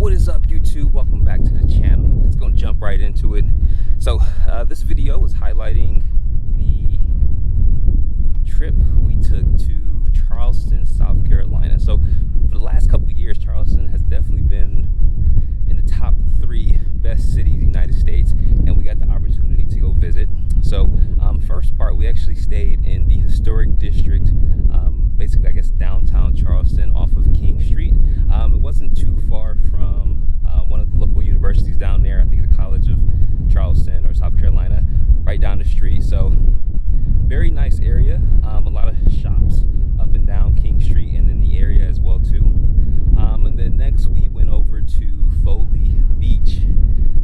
What is up, YouTube? Welcome back to the channel. Let's go jump right into it. So this video is highlighting the trip we took to Charleston, South Carolina. So for the last couple of years, Charleston has definitely been in the top 3 best cities in the United States, and we got the opportunity to go visit. So first part, we actually stayed in the historic district, basically I guess downtown Charleston off of King Street. It wasn't too far from one of the local universities down there. I think the College of Charleston or South Carolina, right down the street. So very nice area. A lot of shops up and down King Street and in the area as well too. And then next we went over to Folly Beach.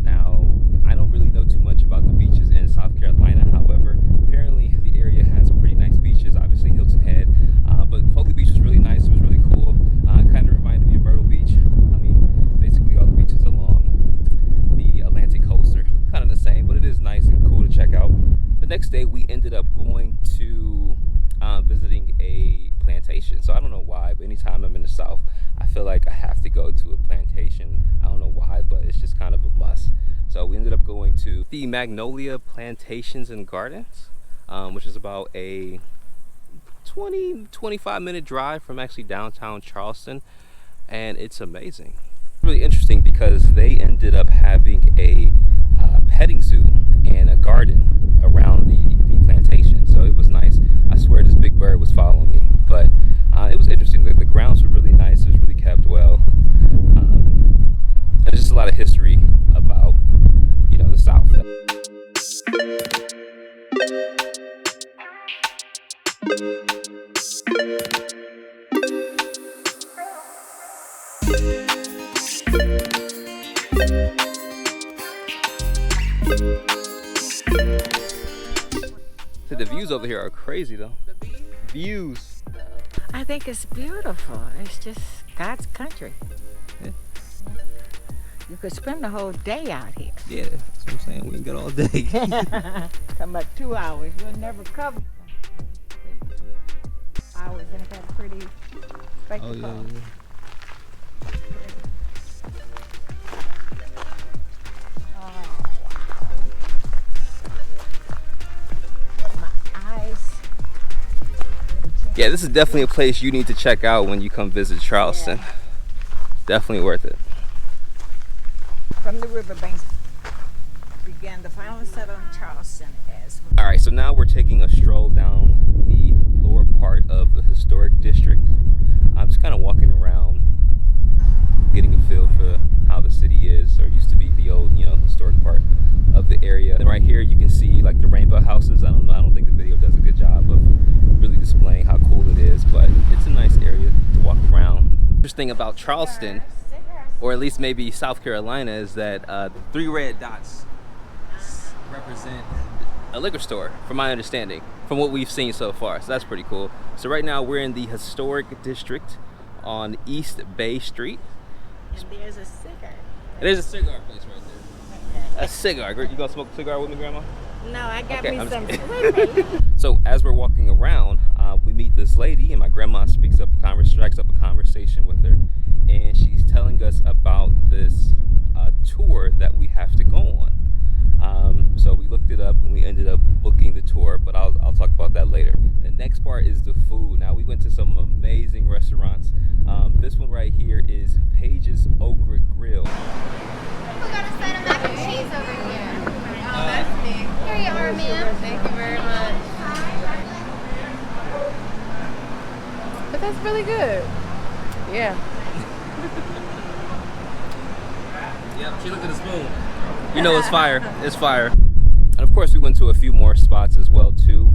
Now I don't really know too much about the beaches in South Carolina. However, apparently the area has pretty nice beaches. Obviously Hilton Head, but Folly Beach was really nice. It was really cool. Kind of reminded me of Myrtle Beach. I mean, basically all the beaches along the Atlantic coast are kind of the same, but it is nice and cool to check out. The next day we ended up going to visiting a plantation. So I don't know why, but anytime I'm in the South, I feel like I have to go to a plantation. I don't know why, but it's just kind of a must. So we ended up going to the Magnolia Plantations and Gardens, which is about a 25 minute drive from actually downtown Charleston, and it's amazing. Really interesting because they ended up having a petting zoo and a garden around the plantation, so it was nice. I swear this big bird was following me, but it was interesting. The grounds were really nice. It was really kept well. There's just a lot of history about, you know, the South. So the views over here are crazy though. The views. I think it's beautiful. It's just God's country. Yeah. You could spend the whole day out here. Yeah, that's what I'm saying. We can get all day. Come about 2 hours. You'll never cover hours, and that's pretty spectacle. Oh yeah. Yeah, this is definitely a place you need to check out when you come visit Charleston. Yeah. Definitely worth it. From the riverbanks began the final settlement of Charleston as... All right, so now we're taking a stroll down the lower part of the historic district. I'm just kind of walking around, getting a feel for how the city is, or used to be, the old, you know, historic part of the area. And right here you can see like the rainbow houses. I don't think the video does a good job of really displaying how cool it is, but it's a nice area to walk around. Interesting about Charleston, or at least maybe South Carolina, is that the 3 red dots represent a liquor store, from my understanding, from what we've seen so far. So that's pretty cool. So right now we're in the historic district on East Bay Street. And there's a cigar. There's a cigar place right there. A cigar. You gonna smoke a cigar with me, Grandma? No, I got Okay, me I'm some just sweet. So as we're walking around, we meet this lady, and my grandma strikes up a conversation with her, and she's telling us about this tour that we have to go on. So we looked it up and we ended up booking the tour, but I'll talk about that later. The next part is the food. Now we went to some amazing restaurants. This one right here is Paige's Okra Grill. We got a side of mac and cheese over here. Oh, that's me. Here you are, ma'am. Thank you very much. But that's really good. Yeah. Yep, she looked at the spoon. You know it's fire. It's fire. And of course we went to a few more spots as well too.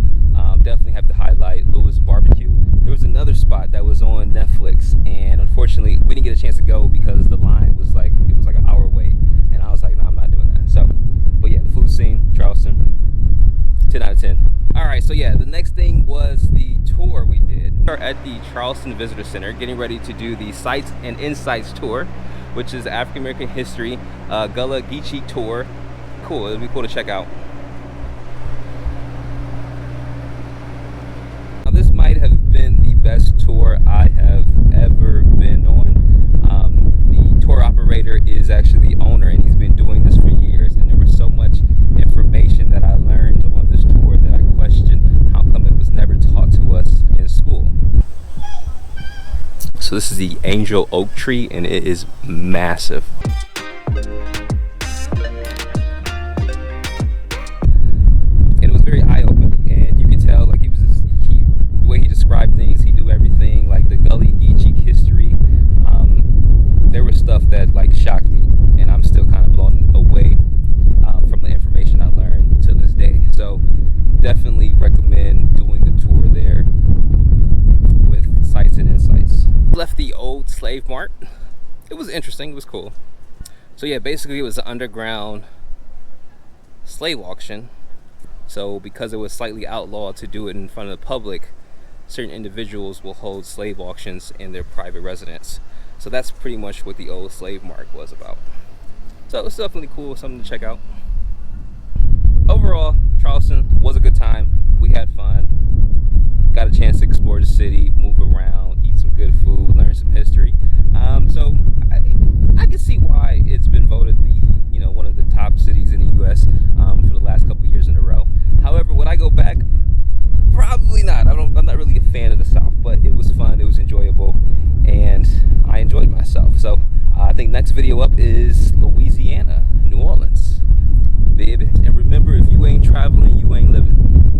Definitely have to highlight Louis Barbecue. There was another spot that was on Netflix, and unfortunately we didn't get a chance to go because the line was like, it was like an hour wait, and I was like, no, I'm not doing that. So, but yeah, the food scene, Charleston, 10 out of 10. All right, so yeah, the next thing was the tour we did. We're at the Charleston Visitor Center getting ready to do the Sights and Insights tour, which is the African American History Gullah Geechee tour. Cool, it'll be cool to check out. Now this might have been the best tour I have ever been on. The tour operator is actually the owner, and he's been doing this for years. And there was so much information that I learned on this tour that I questioned how come it was never taught to us in school. So this is the angel oak tree, and it is massive. And it was very eye-opening, and you could tell like the way he described things, he knew everything, like the Gully Geechee history. There was stuff that like shocked me, and I'm still kind of blown away from the information I learned to this day. So definitely recommend doing the tour there with sights and insights. Left the old Slave Mart. It was interesting, it was cool. So yeah, basically it was an underground slave auction. So because it was slightly outlawed to do it in front of the public, certain individuals will hold slave auctions in their private residence. So that's pretty much what the old Slave Mart was about. So it was definitely cool, something to check out. Overall, Charleston was a good time. We had fun. Got a chance to explore the city, move around, eat some good food, learn some history. So I can see why it's been voted one of the top cities in the U.S. For the last couple years in a row. However, would I go back? Probably not. I'm not really a fan of the South, but it was fun. It was enjoyable, and I enjoyed myself. So I think next video up is Louisiana, New Orleans, baby. And remember, if you ain't traveling, you ain't living.